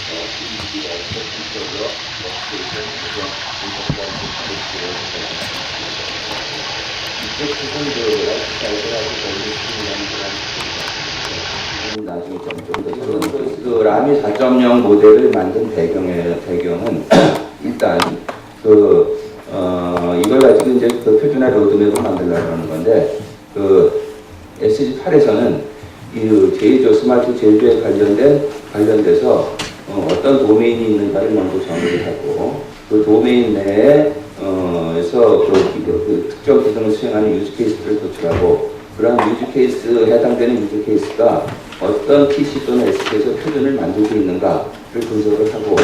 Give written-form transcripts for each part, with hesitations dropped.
PDB가 적극적으로 워크스테이션 이쪽 부분들 라이프스타일하고 관련시키는 나중에 좀더 라미 4.0 모델을 만든 배경은 일단 이걸 가지고 이제 그 표준화 로드맵을 만들려고 하는 건데 SG8에서는 이 제조 스마트 제조에 관련돼서 어떤 도메인이 있는가를 먼저 정의를 하고 그 도메인 내에 에서 그 특정 기능을 수행하는 유즈 케이스들을 도출하고 그러한 유즈 케이스 해당되는 유즈 케이스가 어떤 PC 또는 SK에서 표준을 만들고 있는가를 분석을 하고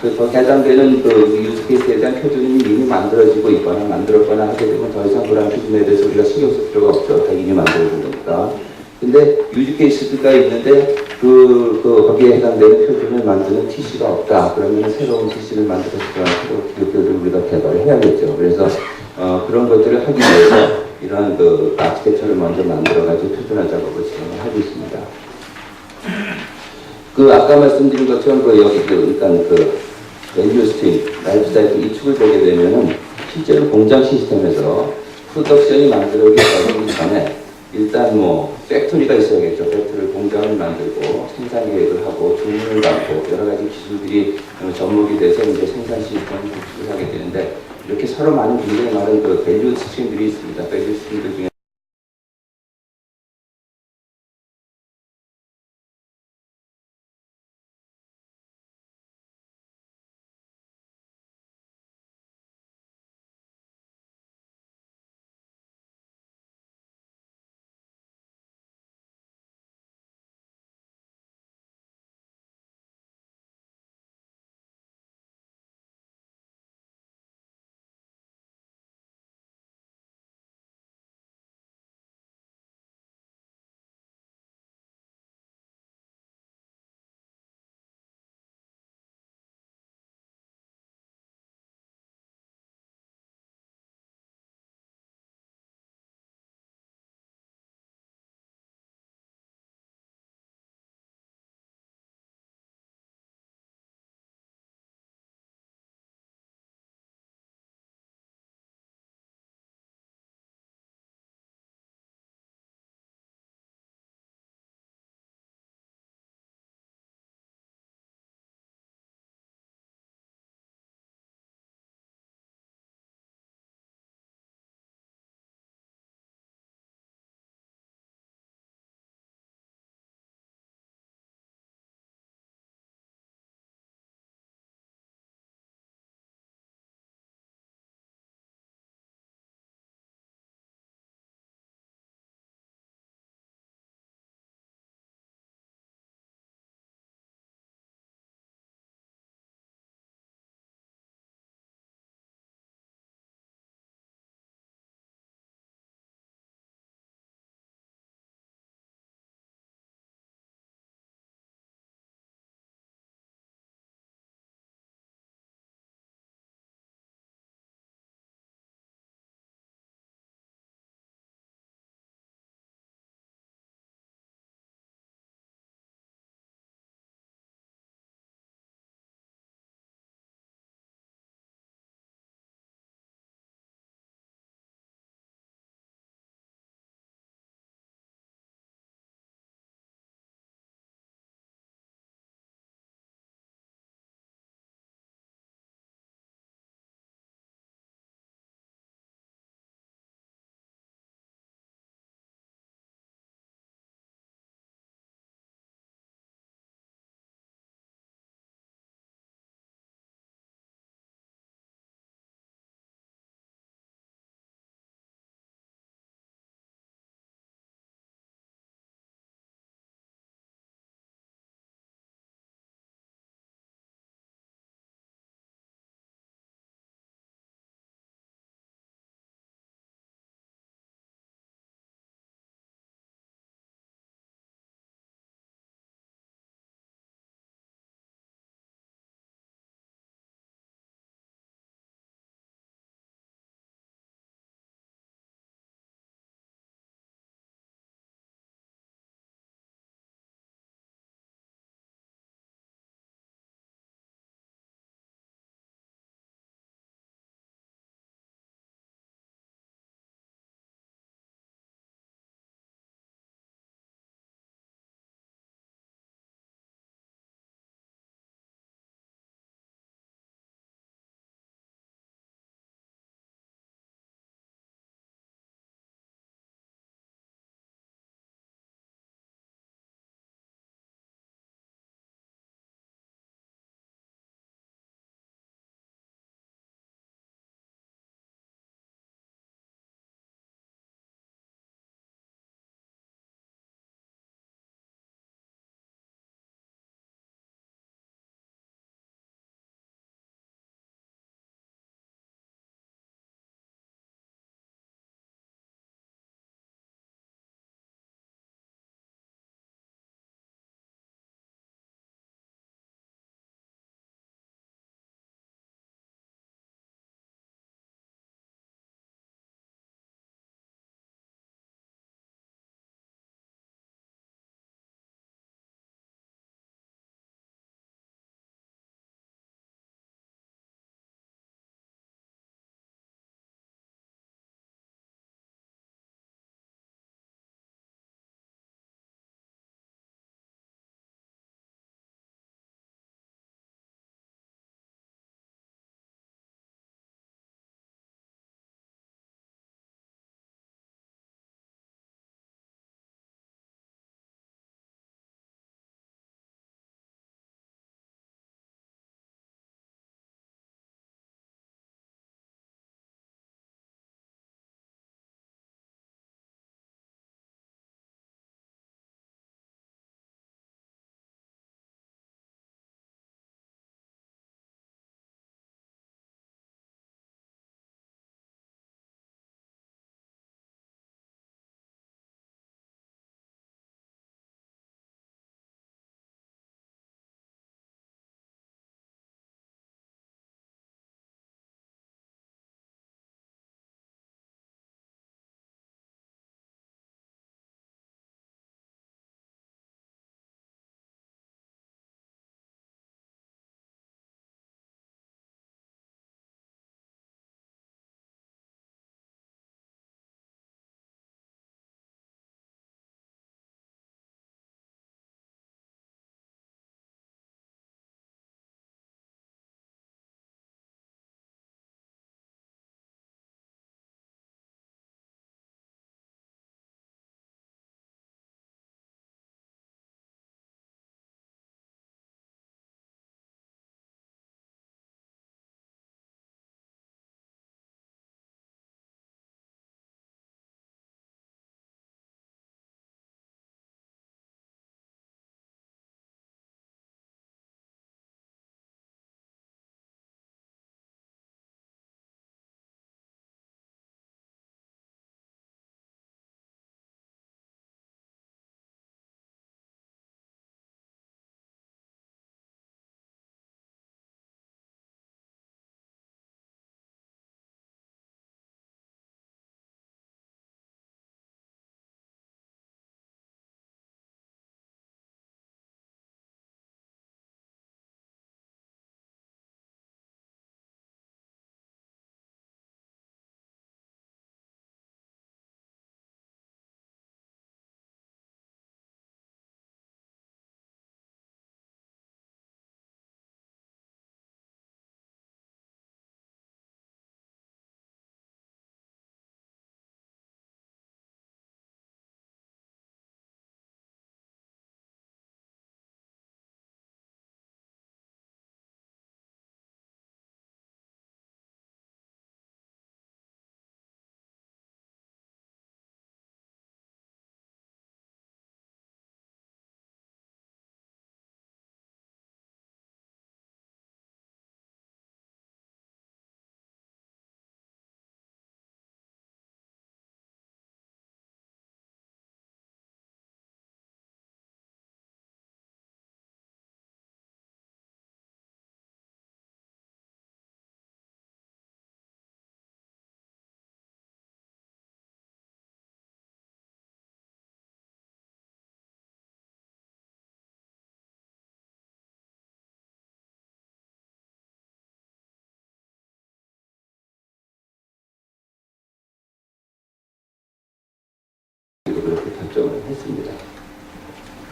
그 해당되는 그 유즈 케이스에 대한 표준이 이미 만들어지고 있거나 만들었거나 하게 되면 더 이상 그런 표준에 대해서 우리가 신경 쓸 필요가 없죠. 다 이미 만들어진 거니까. 근데 유즈 케이스가 있는데 거기에 해당되는 표준을 만드는 TC가 없다. 그러면 새로운 TC를 만들어서 그런 기록들을 우리가 개발을 해야겠죠. 그래서 그런 것들을 하기 위해서 이런 아키텍처를 먼저 만들어가지고 표준화 작업을 진행을 하고 있습니다. 아까 말씀드린 것처럼 여기 일단 밸류 스트림, 라이프 사이클 이 축을 보게 되면은 실제로 공장 시스템에서 프로덕션이 만들어지기 전에 일단 팩토리가 있어야겠죠. 팩토리 공장을 만들고 생산 계획을 하고 주문을 받고 여러 가지 기술들이 접목이 돼서 이제 생산 시스템을 구축을 하게 되는데 이렇게 서로 많은 굉장히 많은 밸류 스트림들이 있습니다. 밸류 스트림들 중에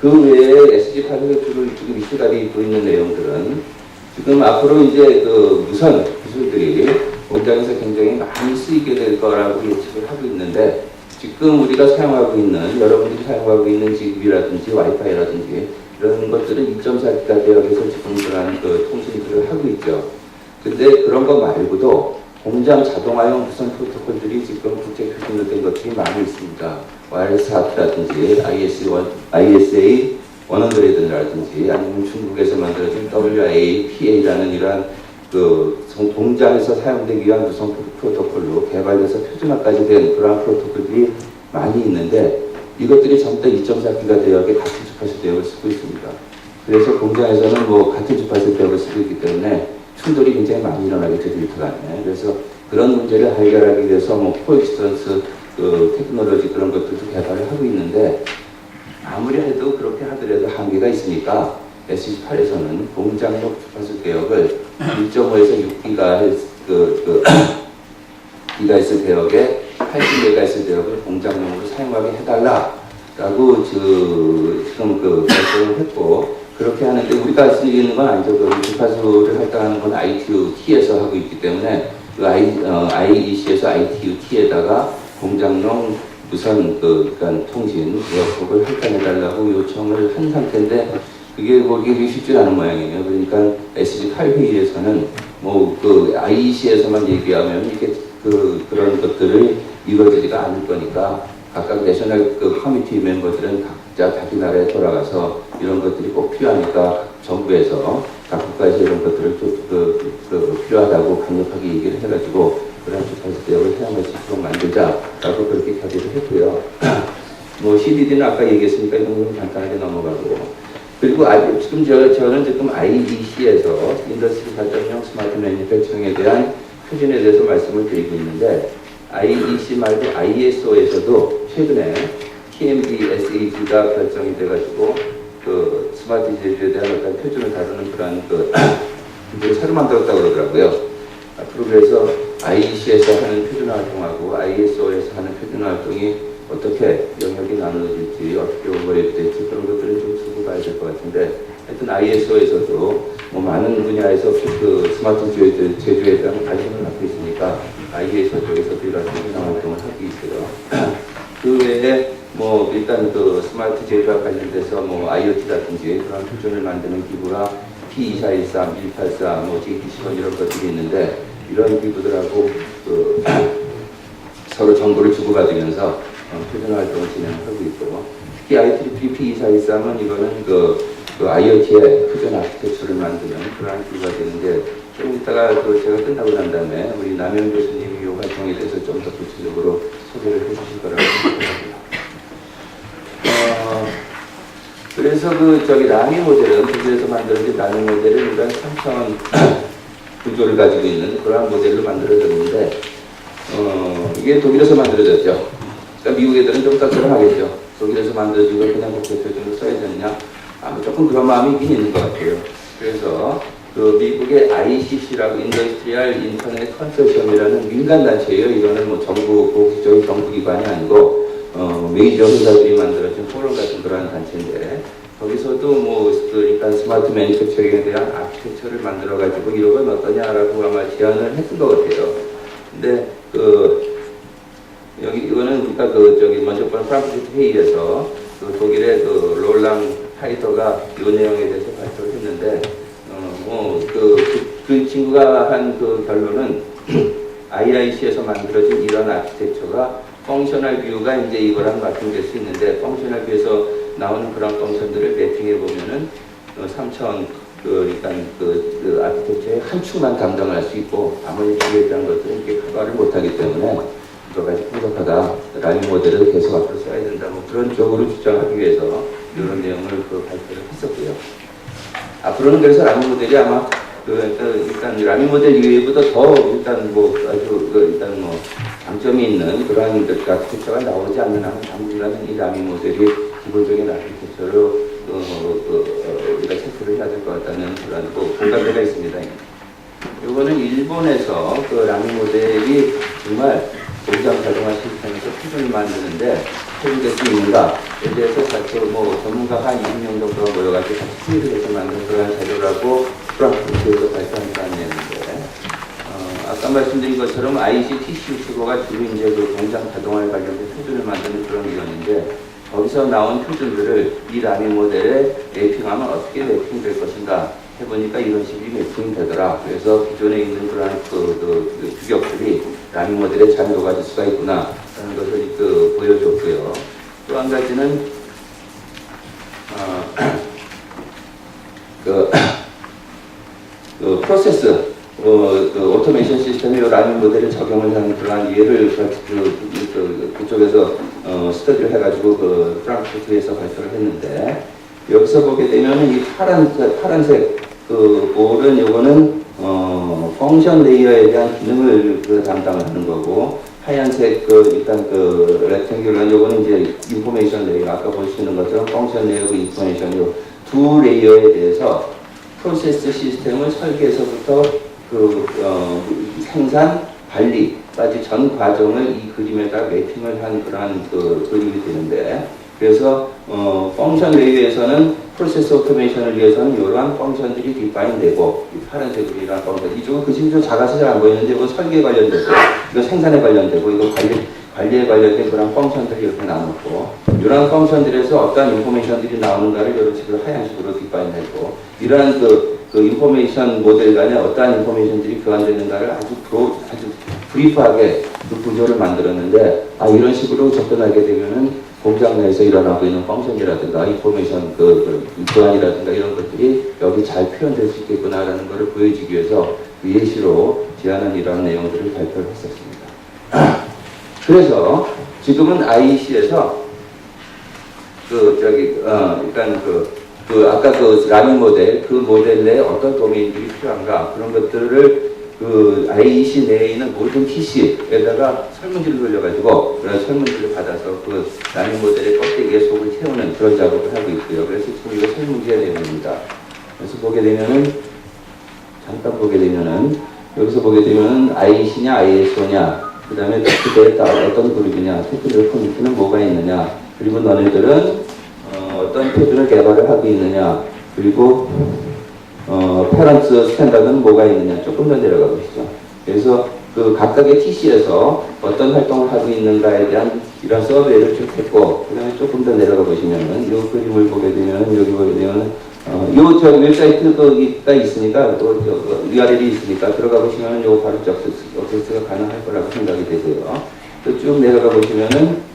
그 외에 SG800 주로 지금 이슈가 되고 있는 내용들은 지금 앞으로 이제 그 무선 기술들이 공장에서 굉장히 많이 쓰이게 될 거라고 예측을 하고 있는데 지금 우리가 사용하고 있는 여러분들이 사용하고 있는 지급이라든지 와이파이라든지 이런 것들은 2.4기가 대역에서 지금 그런 그 통신들을 하고 있죠. 근데 그런 거 말고도 공장 자동화용 무선 프로토콜들이 지금 국제 표준으로 된 것들이 많이 있습니다. 와이어리스 하트라든지 ISA 100라든지 아니면 중국에서 만들어진 WIA-PA라는 이러한 그 공장에서 사용되기 위한 무선 프로토콜로 개발돼서 표준화까지 된 그러한 프로토콜들이 많이 있는데 이것들이 전부 다 2.4기가 대역의 같은 주파수 대역을 쓰고 있습니다. 그래서 공장에서는 뭐 같은 주파수 대역을 쓰고 있기 때문에 충돌이 굉장히 많이 일어나겠죠, 데이터 간에. 그래서 그런 문제를 해결하기 위해서 뭐 코엑시스턴스 그 테크놀로지 그런 것들도 개발을 하고 있는데 아무리 해도 그렇게 하더라도 한계가 있으니까 SG8에서는 공장용 주파수 대역을 1.5에서 6기가헤르츠 기가헤르츠 대역에 80메가헤르츠 대역을 공장용으로 사용하게 해달라라고 지금 그 결정을 했고 그렇게 하는데 우리가 할 수 있는 건 아니죠. 그 주파수를 할당하는 건 ITU-T에서 하고 있기 때문에 그 IEC에서 ITU-T에다가 공장용 무선 그러니까 통신 에어폭을 할당해달라고 요청을 한 상태인데 그게 거기 쉽지 않은 모양이에요. 그러니까 SG8 회의에서는 뭐 그 IEC에서만 얘기하면 이게 그런 것들을 이루어지지가 않을 거니까 각각 내셔널 그 커미티 멤버들은 각자 자기 나라에 돌아가서 이런 것들이 꼭 필요하니까 정부에서 각 국가에서 이런 것들을 필요하다고 강력하게 얘기를 해가지고 그런 주파수 대역을 사용할 수 있도록 만들자라고 그렇게 결의를 했고요. 뭐 CDD는 아까 얘기했으니까 이건 간단하게 넘어가고 그리고 지금 저는 지금 IEC에서 인더스트리 발전형 스마트 매니팩처링에 대한 표준에 대해서 말씀을 드리고 있는데 IEC 말고 ISO에서도 최근에 TMB-SAG가 결정이 돼가지고 그 스마트 제조에 대한 어떤 표준을 다루는 그런 문제를 새로 만들었다고 그러더라고요. 앞으로 그래서 IEC에서 하는 표준화 활동하고 ISO에서 하는 표준화 활동이 어떻게 영역이 나눠질지 어떻게 오버랩이 될지 그런 것들은 좀 두고 봐야 될 것 같은데 하여튼 ISO에서도 뭐 많은 분야에서 그 스마트 제조에 대한 관심을 갖고 있으니까 ISO 쪽에서도 이런 표준화 활동을 하고 있고요. 그 외에 뭐 일단 그 스마트 제조와 관련돼서 뭐 IoT라든지 그런 표준을 만드는 기구가 P2413, 184, 뭐 JT10 이런 것들이 있는데 이런 기구들하고 그 서로 정보를 주고받으면서 표준화 활동을 진행하고 있고 특히 IEEE P2413은 이거는 그 IoT의 표준 아키텍처를 만드는 그러한 기구가 되는데 좀 이따가 제가 끝나고 난 다음에 우리 남현 교수님이 이 활동에 대해서 좀 더 구체적으로 소개를 해주실 거라고 생각합니다. 그래서 라미 모델은 독일에서 만들어진 라미 모델은 일단 3차원 구조를 가지고 있는 그러한 모델로 만들어졌는데 이게 독일에서 만들어졌죠. 그러니까 미국 애들은 좀 따뜻하겠죠. 독일에서 만들어진 걸 그냥 국제표준으로 써야 되느냐? 조금 그런 마음이 있긴 있는 것 같아요. 그래서 그 미국의 ICC라고 인더스트리얼 인터넷 컨소시엄이라는 민간 단체예요. 이거는 뭐 정부 공식적인 정부기관이 아니고 메이저 회사들이 만들어진 포럼 같은 그런 단체인데 거기서도 뭐 그러니까 스마트 매니팩처링에 대한 아키텍처를 만들어 가지고 이런 건 어떠냐라고 아마 제안을 했던 것 같아요. 근데 여기 이거는 그러니까 먼저 본 프랑크푸르트 회의에서 독일의 롤랑 하이더가 이 내용에 대해서 발표를 했는데 그 친구가 한 결론은 IIC에서 만들어진 이런 아키텍처가 펑셔널 뷰가 이제 이거랑 맞춤될 수 있는데 펑셔널 뷰에서 나오는 그런 펑션들을 매핑해 보면은 3차원 그러니까 아키텍처의 한 축만 감당을 할 수 있고 나머지 기계에 대한 것들은 이렇게 커버를 못하기 때문에 여러 가지 풍족하다. 라미 모델을 계속 앞으로 써야 된다. 뭐 그런 쪽으로 주장하기 위해서 이런 내용을 발표를 했었고요. 앞으로는 그래서 라미 모델이 아마 일단 라미 모델 이외보다 더 일단 뭐 아주 일단 뭐 장점이 있는 그러한 아키텍처가 나오지 않는 한 당분간은 이 라미 모델이 기본적인 아키텍처로 우리가 체크를 해야 될 것 같다는 그런 공감대가 있습니다. 이거는 일본에서 라미 모델이 정말 공장 자동화 시스템에서 표준을 만드는데 표준될 수 있는가에 대해서 같이 뭐 전문가 한 20명 정도가 모여가지고 같이 회의를 해서 만든 그러한 자료라고 프랑크푸르트에서 발표한 바가 있는데 아까 말씀드린 것처럼 IEC TC65가 주로 이제 그 공장 자동화에 관련된 표준을 만드는 그런 기관인데 거기서 나온 표준들을 이 라미 모델에 매핑하면 어떻게 매핑될 것인가 해보니까 이런 식이 매핑이 되더라. 그래서 기존에 있는 그러한 그 규격들이 라미 모델에 잘 녹아질 수가 있구나 라는 것을 보여줬고요. 또 한 가지는 그 프로세스 그 오토메이션 시스템에 라미 모델을 적용을 하는 그러한 예를 그쪽에서 스터디를 해가지고 그 프랑크푸르트에서 발표를 했는데 여기서 보게 되면 이 파란색 그 볼은 요거는 펑션 레이어에 대한 기능을 담당하는 거고 하얀색 일단 렉탱귤은 요거는 이제 인포메이션 레이어 아까 보시는 것처럼 펑션 레이어고 인포메이션 요 두 레이어에 대해서 프로세스 시스템을 설계에서부터 생산, 관리까지 전 과정을 이 그림에다 매핑을 한 그러한 그림이 되는데 그래서 펑션 레이어에서는 프로세스 오토메이션을 위해서는 이러한 펑션들이 디파인되고 이 파란색으로 이러한 펑션 이쪽은 그 지금 작아서 잘 안 보이는데 이거 설계에 관련되고 이거 생산에 관련되고 이거 관리에 관련된 그런 펑션들이 이렇게 나눴고 이러한 펑션들에서 어떤 인포메이션들이 나오는가를 이런 식으로 하얀색으로 디파인했고 이러한 그 인포메이션 모델 간에 어떠한 인포메이션들이 교환되는가를 아주 브리프하게 그 구조를 만들었는데 이런 식으로 접근하게 되면은 공장 내에서 일어나고 있는 펑션이라든가 인포메이션 교환이라든가 이런 것들이 여기 잘 표현될 수 있겠구나라는 것을 보여주기 위해서 예시로 제안한 이러한 내용들을 발표를 했었습니다. 그래서 지금은 IEC에서 아까 라미 모델, 그 모델 내에 어떤 도메인들이 필요한가 그런 것들을 IEC 내에 있는 모든 TC에다가 설문지를 돌려가지고 그런 설문지를 받아서 그 라미 모델의 껍데기에 속을 채우는 그런 작업을 하고 있고요. 그래서 지금 이거 설문지의 내용입니다. 그래서 잠깐 보게 되면은 여기서 보게 되면은 IEC냐 ISO냐 그 다음에 데이터 어떤 그룹이냐 테크니컬 커뮤니티는 뭐가 있느냐 그리고 너네들은 어떤 표준을 개발을 하고 있느냐 그리고 페런트 스탠다드는 뭐가 있느냐 조금 더 내려가 보시죠. 그래서 그 각각의 TC에서 어떤 활동을 하고 있는가에 대한 이런 서베이를 쭉 했고 그 다음에 조금 더 내려가 보시면은 이 그림을 보게 되면 여기 보게 되면 요 웹사이트가 있으니까 또 URL이 있으니까 들어가 보시면은 요 바로 액세스가 가능할 거라고 생각이 되고요. 또 쭉 내려가 보시면은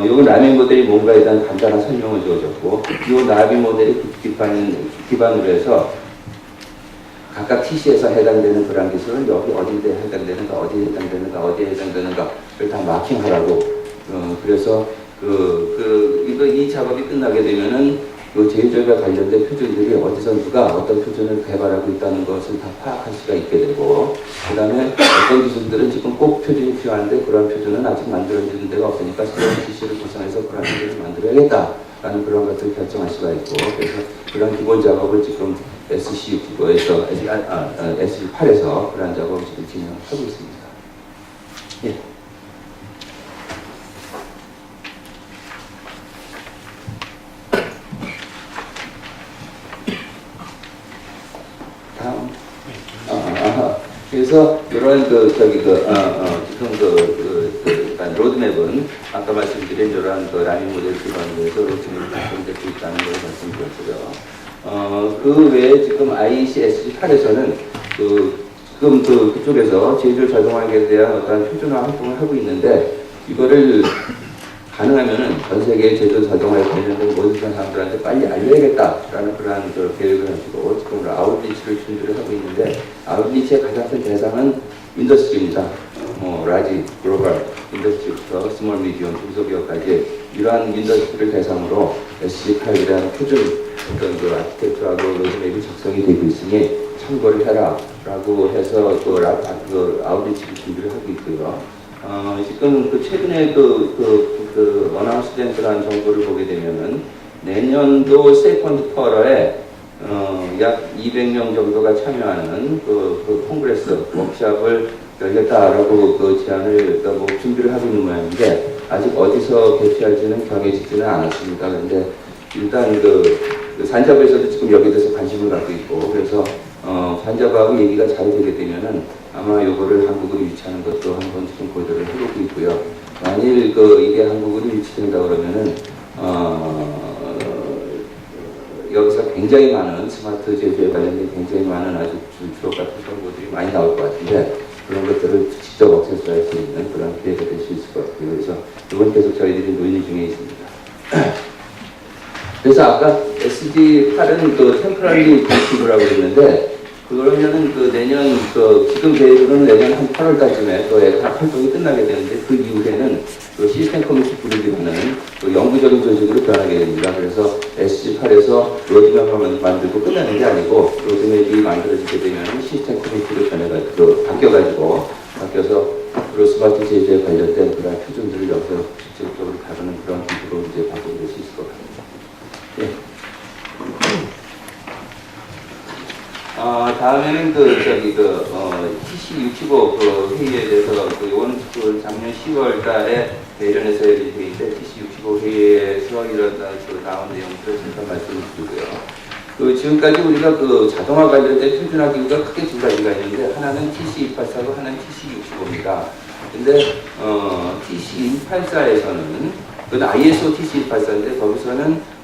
요건 라미 모델이 뭔가에 대한 간단한 설명을 주어졌고 요 라미 모델이 기반으로 해서 각각 TC에서 해당되는 그런 기술은 여기 어디에 해당되는가 어디에 해당되는가를 다 마킹하라고 그래서 이 작업이 끝나게 되면은 그 제조업에 관련된 표준들이 어디서 누가 어떤 표준을 개발하고 있다는 것을 다 파악할 수가 있게 되고 그 다음에 어떤 기술들은 지금 꼭 표준이 필요한데 그런 표준은 아직 만들어지는 데가 없으니까 새로운 TC를 구성해서 그런 표준을 만들어야겠다라는 그런 것들을 결정할 수가 있고 그래서 그런 기본 작업을 지금 SC9에서 SC8에서 그런 작업을 지금 진행하고 있습니다. 예. 그래서 이런 지금 로드맵은 아까 말씀드린 이러한 라미 모델 기반으로 해서 로드맵이 작성되고 있다는 걸 말씀드렸고요. 그 외에 지금 IEC SG8에서는 지금 그쪽에서 제조 자동화에 대한 어떤 표준화 활동을 하고 있는데 이거를 가능하면은 전 세계 제조 자동화에 관련된 모든 사람들한테 빨리 알려야겠다라는 그러한 계획을 가지고 지금 아웃리치를 준비를 하고 있는데 아웃리치의 가장 큰 대상은 인더스트리입니다. 라지, 글로벌 인더스트리부터 스몰, 미디엄, 중소기업까지 이러한 인더스트리를 대상으로 SG8이라는 표준 어떤 아키텍처하고 로드맵이 작성이 되고 있으니 참고를 해라라고 해서 아웃리치를 준비를 하고 있고요. 지금 최근에 어나운스된 그런 정보를 보게 되면은 내년도 세컨드 쿼터에 약 200명 정도가 참여하는 그 콩그레스 워크숍을 열겠다라고 그 제안을 뭐 준비를 하고 있는 모양인데 아직 어디서 개최할지는 정해지지는 않았습니다. 그런데 일단 그 산자부에서도 지금 여기에 대해서 관심을 갖고 있고 그래서 산자부하고 얘기가 잘 되게 되면은 아마 요거를 한국으로 유치하는 것도 한번 지금 고려를 해보고 있고요. 만일 이게 한국으로 유치된다 그러면은 여기서 굉장히 많은 스마트 제조에 관련된 굉장히 많은 아주 주옥 같은 정보들이 많이 나올 것 같은데 그런 것들을 직접 액세스할 수 있는 그런 기회가 될 수 있을 것 같아요. 그래서 이건 계속 저희들이 논의 중에 있습니다. 그래서 아까 SG8은 템포럴리 공식이라고 했는데 그러면은 내년 지금 계획으로는 내년 한 8월 달쯤에 활동이 끝나게 되는데 그 이후에는 시스템 커뮤니티 그룹이라는 영구적인 조직으로 변하게 됩니다. 그래서 SG8에서 로드맵만 만들고 끝나는 게 아니고 로드맵이 만들어지게 되면 시스템 커뮤니티로 바뀌어서 앞으로 스마트 제조에 관련된 그런 표준들을 여기서 직접적으로 다루는 그런 기구로 이제 바꿔볼 수 있을 것 같습니다. 예. 다음에는 TC65 회의에 대해서 작년 10월 달에 대련에서 열린 회의인데 TC65 회의에서 이런 나온 내용들을 잠깐 말씀을 드리고요. 지금까지 우리가 자동화 관련된 표준화 기구가 크게 두 가지가 있는데 하나는 TC284고 하나는 TC65입니다. 근데 TC284에서는 ISO TC284인데 거기서는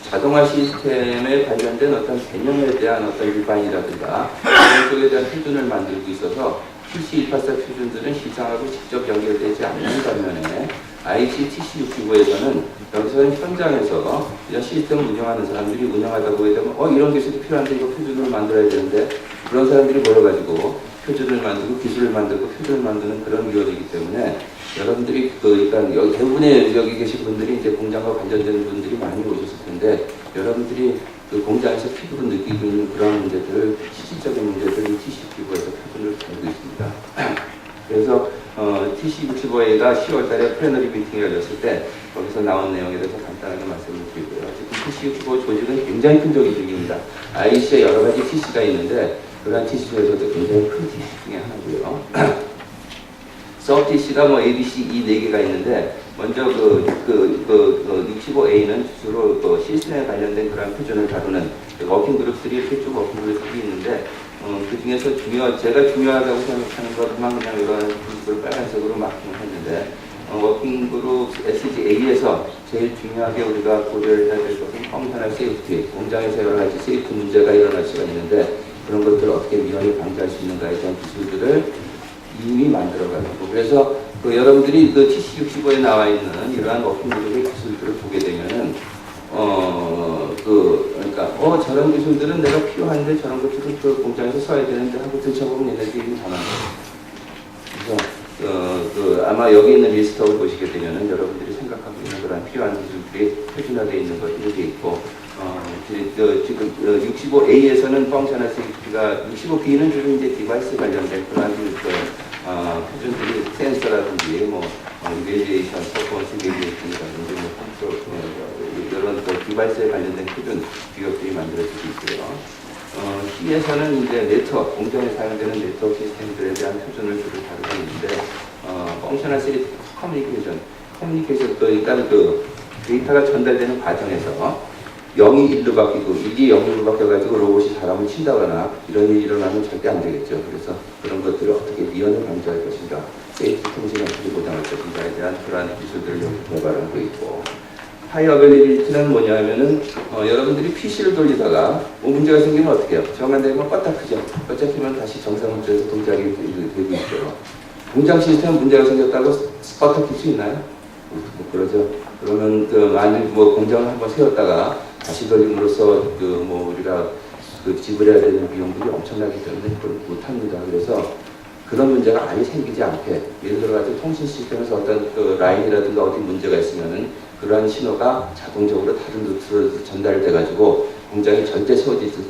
자동화 시스템에 관련된 어떤 개념에 대한 어떤 일반이라든가 이런 쪽에 대한 표준을 만들고 있어서 TC184 표준들은 시장하고 직접 연결되지 않는 반면에 IC TC65에서는 여기서는 현장에서 이런 시스템을 운영하는 사람들이 운영하다 보게 되면 이런 기술이 필요한데 이거 표준을 만들어야 되는데 그런 사람들이 모여가지고 표준을 만들고 기술을 만들고 표준을 만드는 그런 위원이기 때문에 여러분들이 일단 여기 대부분의 여기 계신 분들이 이제 공장과 관련된 분들이 많이 오셨을 텐데 여러분들이 공장에서 피부로 느끼고 있는 그런 문제들을 실질적인 문제들을 TC65에서 표준을 가지고 있습니다. 그래서 TC65가 10월 달에 플래너리 미팅이 열렸을 때 거기서 나온 내용에 대해서 간단하게 말씀을 드리고요. 지금 TC65 조직은 굉장히 큰 조직입니다. IC에 여러 가지 TC가 있는데 그런 TC 중에서도 굉장히 큰 TC 중에 하나고요. 서브 TC가 ABC 이 4개가 있는데 먼저 65A는 주로 시스템에 관련된 그런 표준을 다루는 워킹 그룹들이 쭉 워킹 그룹들이 있는데 그 중에서 제가 중요하다고 생각하는 것만 그냥 이런 그룹을 빨간색으로 마킹을 했는데 워킹 그룹 SGA에서 제일 중요하게 우리가 고려를 해야 될 것은 펑셔널 세이프티, 공장에서 여러 가지 세이프티 문제가 일어날 수가 있는데 그런 것들을 어떻게 미연에 방지할 수 있는가에 대한 기술들을 이미 만들어가지고 그래서 여러분들이 TC65에 나와 있는 이러한 워킹 그룹의 기술들을 보게 되면은 그러니까 저런 기술들은 내가 필요한데 저런 것들은 공장에서 써야 되는데 하고 들춰보면 얘네들이 이미 다 만들어요. 그래서 아마 여기 있는 리스트업을 보시게 되면은 여러분들이 생각하고 있는 그런 필요한 기술들이 표준화되어 있는 것들이 이렇게 있고 지금 65A에서는 펑셔널 세이프티가 65B는 주로 이제 디바이스 관련된 그런 표준들이 센서라든지 이베리에이션, 퍼포먼스 이베리에이션이라든지 컨트롤 이런 디바이스에 관련된 표준 규격들이 만들어지고 있고요. C에서는 이제 네트워크, 공정에 사용되는 네트워크 시스템들에 대한 표준을 주로 다루고 있는데 펑셔널 세이프티 커뮤니케이션 일단 데이터가 전달되는 과정에서 0이 1로 바뀌고 1이 0으로 바뀌어가지고 로봇이 사람을 친다거나 이런 일이 일어나면 절대 안 되겠죠. 그래서 그런 것들을 어떻게 미연을 방지할 것인가, 세이프티 통신 어떻게 보장할 것인가에 대한 그러한 기술들을 개발하고 있고 하이 어베일리티는 뭐냐면은 여러분들이 PC를 돌리다가 문제가 생기면 어떻게 해요? 정안 되면 껐다 크죠. 껐다 키면 다시 정상 문제에서 동작이 되고 있죠. 공장 시스템 문제가 생겼다고 껐다 킬 수 있나요? 그러죠. 그러면 만일 공장을 한번 세웠다가 다시 돌림으로써 우리가 지불해야 되는 비용들이 엄청나기 때문에 그걸 못합니다. 그래서 그런 문제가 아예 생기지 않게 예를 들어가지고 통신 시스템에서 어떤 라인이라든가 어디 문제가 있으면은 그러한 신호가 자동적으로 다른 루트로 전달돼 가지고 공장이 절대 세워질 수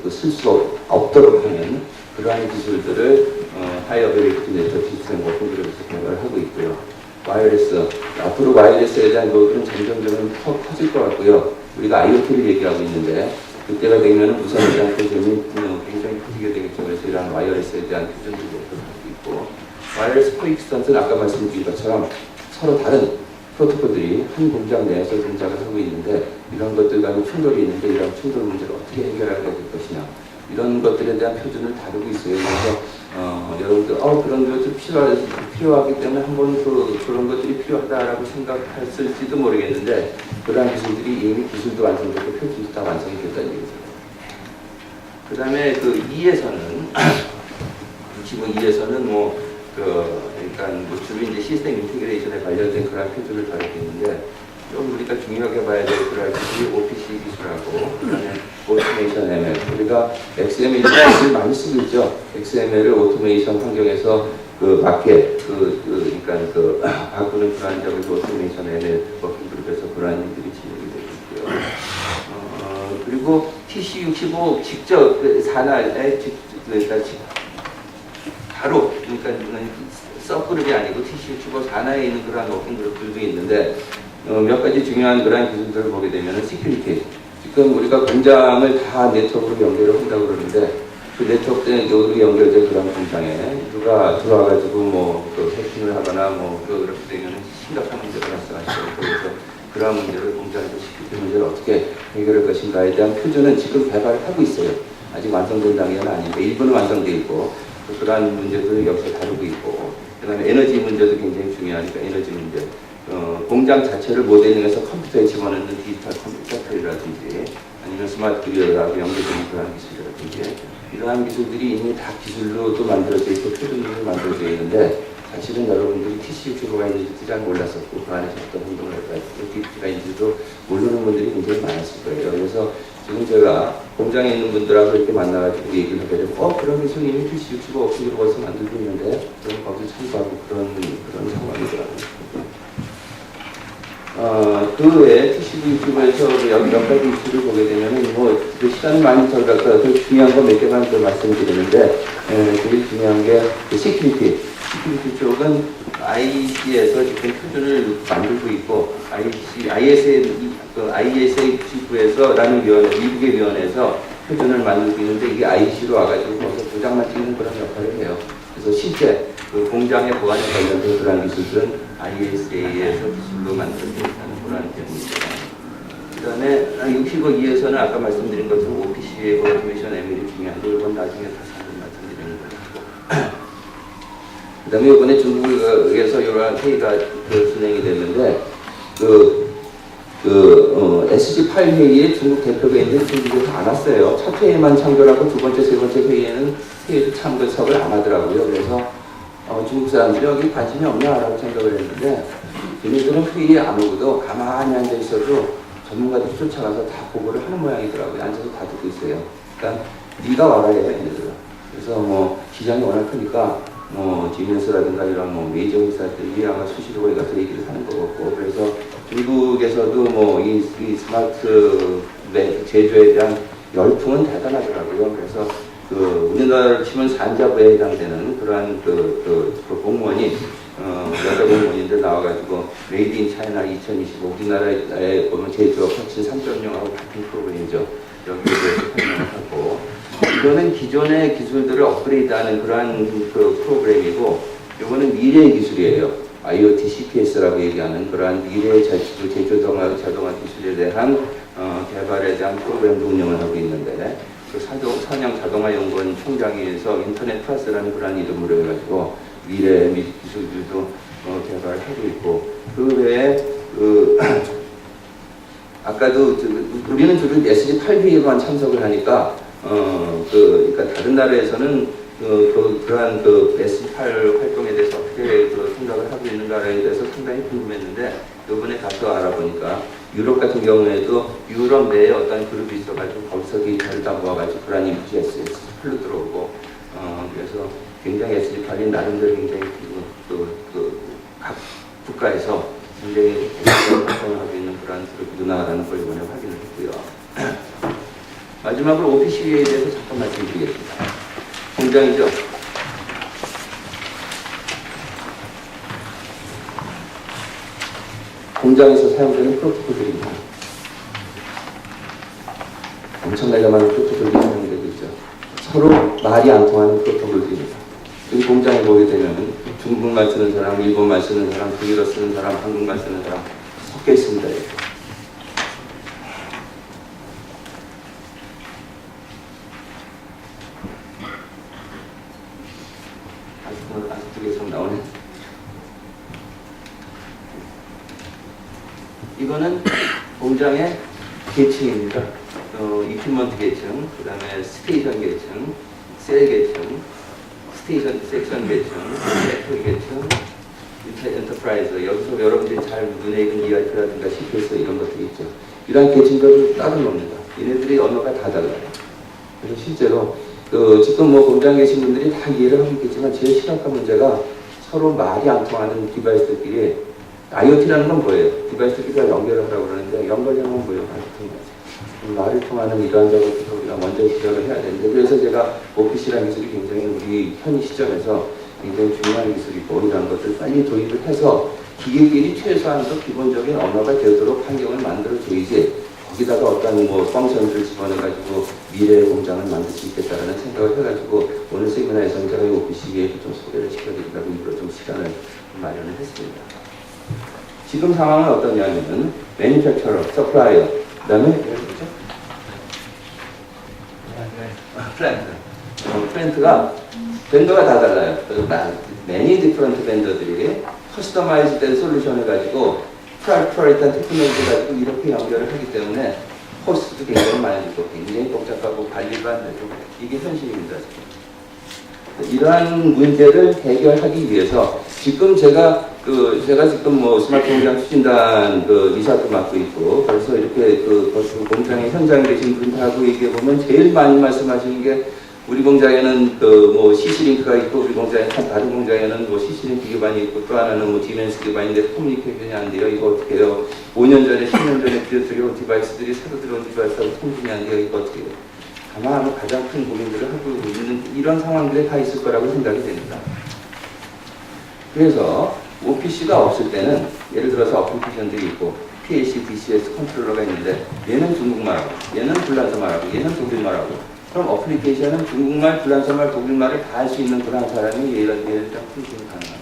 없도록 하는 그러한 기술들을 하이 어베일리티 네트워크 시스템 워킹그룹에서 개발을 하고 있고요. 와이어리스, 앞으로 와이어리스에 대한 것들은 점점 커질 것 같고요. 우리가 IoT를 얘기하고 있는데 그때가 되면 무선에 대한 표준이 굉장히 커지게 되겠죠. 그래서 이러한 와이어리스에 대한 표준들도 가지고 있고 와이어리스 코익스턴트는 아까 말씀드린 것처럼 서로 다른 프로토콜들이 한 공장 내에서 동작을 하고 있는데 이런 것들 간에 충돌이 있는데 이런 충돌 문제를 어떻게 해결하게 될 것이냐 이런 것들에 대한 표준을 다루고 있어요. 그래서 여러분들 그런 것도 필요하기 때문에 한번 그런 것들이 필요하다라고 생각했을지도 모르겠는데 그러한 기술들이 이미 기술도 완성됐고 표준도 다 완성이 됐다는 얘기죠. 그 다음에 그 2에서는 65.2에서는 그러니까 주로 이제 시스템 인티그레이션에 관련된 그런 표준을 다루고 있는데 좀 우리가 중요하게 봐야 될 그런 기술이 OPC 기술하고 그다음에 오토메이션 ML 우리가 XML을 많이 쓰고 있죠. XML을 오토메이션 환경에서 맞게 그러니까 바꾸는 그러한 점을 오토메이션 ML 워킹 그룹에서 그러한 일들이 진행이 되고 있고요. 그리고 TC65 직접 산하에 바로 그러니까 서그룹이 아니고 TC65 산하에 있는 그러한 워킹 그룹들도 있는데 몇 가지 중요한 그러한 기술들을 보게 되면 시큐리티 지금 우리가 공장을 다 네트워크로 연결을 한다고 그러는데 그 네트워크로 연결된 그런 공장에 누가 들어와가지고 해킹을 하거나 그렇게 되면 심각한 문제가 발생하시고 그래서 그러한 문제를 공장에서 시큐리티 문제를 어떻게 해결할 것인가에 대한 표준은 지금 개발을 하고 있어요. 아직 완성된 단계는 아닌데 일부는 완성되어 있고 그러한 문제들을 여기서 다루고 있고 그 다음에 에너지 문제도 굉장히 중요하니까 에너지 문제 공장 자체를 모델링해서 컴퓨터에 집어넣는 디지털 컴퓨터라든지 아니면 스마트 그리드하고 연결되는 그러한 기술이라든지 이러한 기술들이 이미 다 기술로도 만들어져 있고 표준으로 만들어져 있는데 사실은 여러분들이 TC65가 있는지 잘 몰랐었고 그 안에서 어떤 행동을 할까 DP가 있는지도 모르는 분들이 굉장히 많았을 거예요. 그래서 지금 제가 공장에 있는 분들하고 이렇게 만나가지고 얘기를 하게 되면 그런 기술 이미 TC65 업체로 벌써 만들고 있는데 그럼 거기서 참고하고 그런 상황이더라고요. 그 외에 TC65에서 몇 가지 이슈를 보게 되면은 그 시간이 많이 들어가서 그 중요한 거 몇 개만 더 말씀드리는데 되게 중요한 게 그 시큐리티 쪽은 IC에서 지금 표준을 만들고 있고 ISA 99에서라는 위원회, 미국의 위원회에서 표준을 만들고 있는데 이게 IC로 와가지고 거기서 도장만 찍는 그런 역할을 해요. 그래서 실제 그 공장의 보안에 관련된 그런 기술들은 ISA에서 기술로 만들어져 있다는 그런 점입니다. 그 다음에 65.2에서는 아까 말씀드린 것처럼 OPC의 오토메이션 ML이 중요한데 이건 나중에 다시 한번 말씀드리는 거고. 그 다음에 이번에 중국에서 이러한 회의가 진행이 됐는데 SG8 회의에 중국 대표가 있는데 중국에서 안 왔어요. 첫 회의만 참여하고 두 번째, 세 번째 회의에는 회의도 참석을 안 하더라고요. 그래서 중국 사람들이 여기 관심이 없나라고 생각을 했는데 얘네들은 회의에 안 오고도 가만히 앉아 있어도 전문가들이 쫓아가서 다 보고를 하는 모양이더라고요. 앉아서 다 듣고 있어요. 그러니까 네가 와라 해요, 얘네들은. 그래서 시장이 워낙 크니까 지면스라든가 이런 메이저 회사들이 아마 수시로 거기 가서 얘기를 하는 것 같고 그래서 중국에서도 이 스마트 제조에 대한 열풍은 대단하더라고요. 그래서 우리나라로 치면 산자부에 해당되는 그러한 공무원이 여자 공무원인들 나와가지고 메이드 인 차이나 2025 우리나라에 보면 제조업 혁신 3.0하고 같은 프로그램이죠. 여기에 대해서 설명을 하고 이거는 기존의 기술들을 업그레이드하는 그러한 프로그램이고 이거는 미래의 기술이에요. IoT CPS라고 얘기하는 그러한 미래의 제조동화 자동화 기술에 대한 개발에 대한 프로그램도 운영을 하고 있는데 선영 자동화연구원 총장에서 인터넷 플러스라는 그런 이름으로 해가지고 미래 기술들도 개발을 하고 있고 그 외에 아까도 우리는 주로 SG8회의만 참석을 하니까 그러니까 다른 나라에서는 그러한 SG8 활동에 대해서 어떻게 생각을 하고 있는가에 대해서 상당히 궁금했는데 이번에 가서 알아보니까 유럽 같은 경우에도 유럽 내에 어떤 그룹이 있어가지고 거기서 데이터를 다 모아가지고 그러한 인풋이 SG8로 들어오고 그래서 굉장히 SG8이 나름대로 굉장히 각 국가에서 굉장히 활동을 하고 있는 그러한 그룹이 누나라는 걸 이번에 확인을 했고요. 마지막으로 OPC에 대해서 잠깐 말씀드리겠습니다. 공장이죠. 공장에서 사용되는 프로토콜들입니다. 엄청나게 많은 프로토콜들이 사용되고 있죠. 서로 말이 안 통하는 프로토콜들입니다. 이 공장에 보게 되면 중국말 쓰는 사람, 일본말 쓰는 사람, 독일어 쓰는 사람, 한국말 쓰는 사람 섞여 있습니다. 이렇게. 아직도 계속 나오네. 이거는 공장의 계층입니다. 이퀴먼트 계층, 그 다음에 스테이션 계층, 셀 계층, 스테이션 섹션 계층, 섹터 계층, 엔터프라이즈. 여기서 여러분들이 잘 눈에 익은 ERP라든가 CPS 이런 것들이 있죠. 이러한 계층들을 따로 놉니다. 얘네들이 언어가 다 달라요. 그래서 실제로 지금 뭐 공장에 계신 분들이 다 이해를 하고 있겠지만 제일 심각한 문제가 서로 말이 안 통하는 디바이스들끼리 IoT라는 건 뭐예요? 디바이스끼리 연결을 하라고 그러는데 연결하면 뭐예요? 말을 통하는 이러한 작업을 우리가 먼저 시작을 해야 되는데 그래서 제가 OPC라는 기술이 굉장히 우리 현 시점에서 굉장히 중요한 기술이고 이런 것들 빨리 도입을 해서 기계끼리 최소한도 기본적인 언어가 되도록 환경을 만들어줘야지 거기다가 어떤 뭐 펑션들을 집어넣어가지고 미래의 공장을 만들 수 있겠다라는 생각을 해가지고 오늘 세미나에서는 제가 이 OPC에 좀 소개를 시켜드리려고 일부러 좀 시간을 마련을 했습니다. 지금 상황은 어떠냐면은 매니팩처러, 서플라이어, 그 다음에 플랜트가 벤더가 다 달라요. 매니 디퍼런트 벤더들이 커스터마이즈 된 솔루션을 가지고 프라이프라이트한 테크놀로지 가지고 이렇게 연결을 하기 때문에 코스트도 굉장히 많이 들고 굉장히 복잡하고 관리가 안 되고 이게 현실입니다. 이러한 문제를 해결하기 위해서 지금 제가 지금 뭐 스마트 공장 추진단 이사도 맡고 있고 그래서 이렇게 공장의 현장에 계신 분들하고 얘기해 보면 제일 많이 말씀하시는 게 우리 공장에는 뭐 CC링크가 있고 우리 공장에 다른 공장에는 뭐 CC링크 기반이 있고 또 하나는 뭐 디멘스 기반인데 커뮤니케이션이 안 돼요. 이거 어떻게 해요? 5년 전에 10년 전에 들여온 디바이스들이 새로 들어온 디바이스하고 통신이 안 돼요. 이거 어떻게 해요? 아마 가장 큰 고민들을 하고 있는 이런 상황들이 다 있을 거라고 생각이 됩니다. 그래서 OPC가 없을 때는 예를 들어서 어플리케이션들이 있고 PLC, DCS 컨트롤러가 있는데 얘는 중국말하고 얘는 불란서말하고 얘는 독일말하고 그럼 어플리케이션은 중국말, 불란서말, 독일말을 다 할 수 있는 그런 사람이 얘를 풀기는 가능합니다.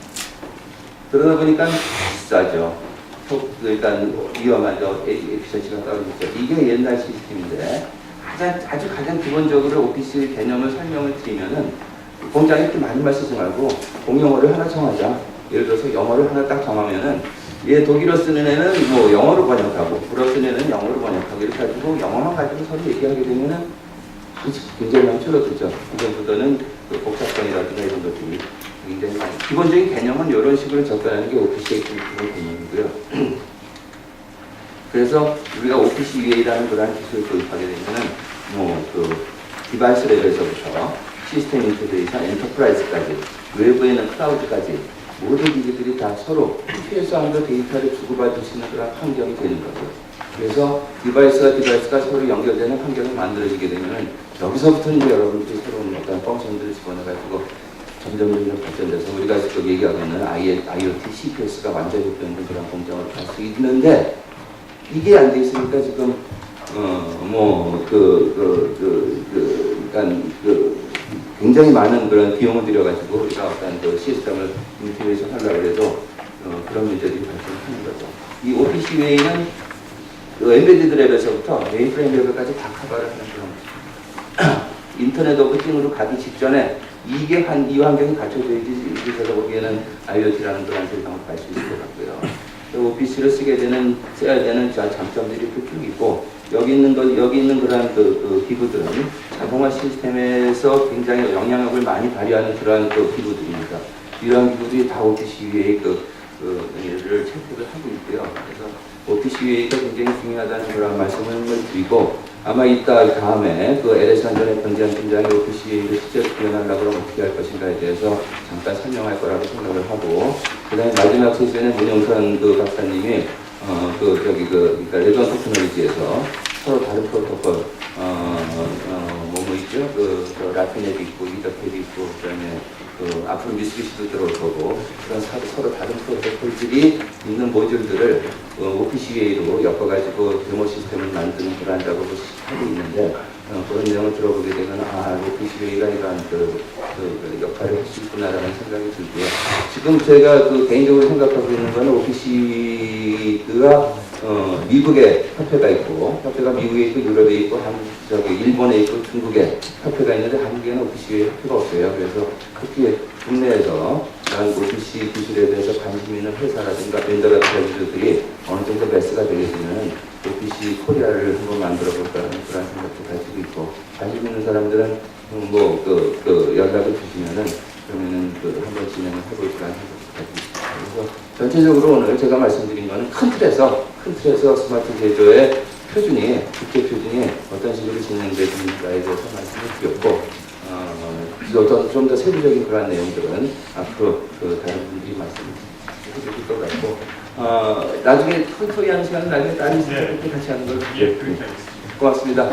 그러다 보니까 비싸죠. 일단 위험하죠. 에피션시가 떨어지죠. 이게 옛날 시스템인데 가장 기본적으로 OPC 개념을 설명을 드리면은 공장에 이렇게 많이 말 쓰지 말고 공용어를 하나 정하자. 예를 들어서 영어를 하나 딱 정하면은 얘 독일어 쓰는 애는 뭐 영어로 번역하고 불어 쓰는 애는 영어로 번역하고 이렇게 가지고 영어만 가지고 서로 얘기하게 되면은 굉장히 많이 줄어들죠. 이전보다는 복잡성이라든가 이런 것들이 굉장히 많이. 기본적인 개념은 이런 식으로 접근하는 게 OPC의 기본 개념이고요. 그래서 우리가 OPC UA라는 그런 기술을 도입하게 되면은 디바이스 레벨에서부터 시스템 인테그레이션, 엔터프라이즈까지 외부에는 클라우드까지 모든 기기들이 다 서로 최소한도 데이터를 주고받을 수 있는 그런 환경이 되는 거죠. 그래서 디바이스가 서로 연결되는 환경이 만들어지게 되면 여기서부터 이제 여러분들이 새로운 어떤 펑션들을 집어넣어가지고 점점 발전돼서 우리가 지금 얘기하고 있는 IoT, CPS가 완전히 변된 그런 공정으로 갈 수 있는데 이게 안 돼 있으니까 지금 굉장히 많은 그런 비용을 들여가지고 우리가 어떤 시스템을 인테그레이션 하려고 해도 그런 문제들이 발생하는 거죠. 이 OPC 외에는 엠베디드 랩에서부터 메인프레임 레벨까지 다 커버를 하는 그런 인터넷 오브 띵으로 가기 직전에 이 환경이 갖춰져야지 제가 보기에는 IoT라는 그런 세상을 갈 수 있을 것 같고요. OPC를 써야 되는 장점들이 쭉 있고 여기 있는 그런 기구들은 자동화 시스템에서 굉장히 영향력을 많이 발휘하는 그런 기구들입니다. 이러한 기구들이 다 OPC 위에 를 채택을 하고 있고요. 그래서 OPC 위에가 굉장히 중요하다는 그런 말씀을 드리고 아마 이따 다음에 LS 안전의 변제한 팀장이 OPC를 실제로 구현하려고 그러면 어떻게 할 것인가에 대해서 잠깐 설명할 거라고 생각을 하고 그 다음에 마지막 세션에 문영선 박사님이 그러니까 레전 테크놀로지에서 서로 다른 프로토콜 있죠? 라피넷이 있고 이더팻이 있고 그다음에 앞으로 미쓰비시도 들어올 거고 그런 서로 다른 프로토콜들이 있는 모듈들을 OPCA로 엮어가지고 데모 시스템을 만드는 그런 작업을 하고 있는데 그런 내용을 들어보게 되면 오피시웨이가 이러한 그 역할을 할 수 있구나라는 생각이 들고요. 지금 제가 그 개인적으로 생각하고 있는 건 오피시가 미국에 협회가 있고, 협회가 미국에 있고 유럽에 있고 일본에 있고 중국에 협회가 있는데 한국에는 오피시 협회가 없어요. 그래서 특히 국내에서 오피시 기술에 대해서 관심 있는 회사라든가 벤더 같은 회사들이 어느 정도 매스가 되겠으면 오피시 코리아를 한번 만들어 볼까라는 그런 생각도 가지고 있고, 관심 있는 사람들은 연락을 주시면은 그러면은 한번 진행을 해볼 거라는 생각도 가지고 있습니다. 그래서 전체적으로 오늘 제가 말씀드린 거는 큰 틀에서 스마트 제조의 표준이, 국제 표준이 어떤 식으로 진행되는가에 대해서 말씀을 드렸고, 좀 더 세부적인 그런 내용들은 앞으로 다른 분들이 말씀을 해주실 것 같고, 나중에 토토이하는 시간은 나중에 다른 시간에 같이 하는 걸로. 예, 그렇게 하겠습니다. 고맙습니다.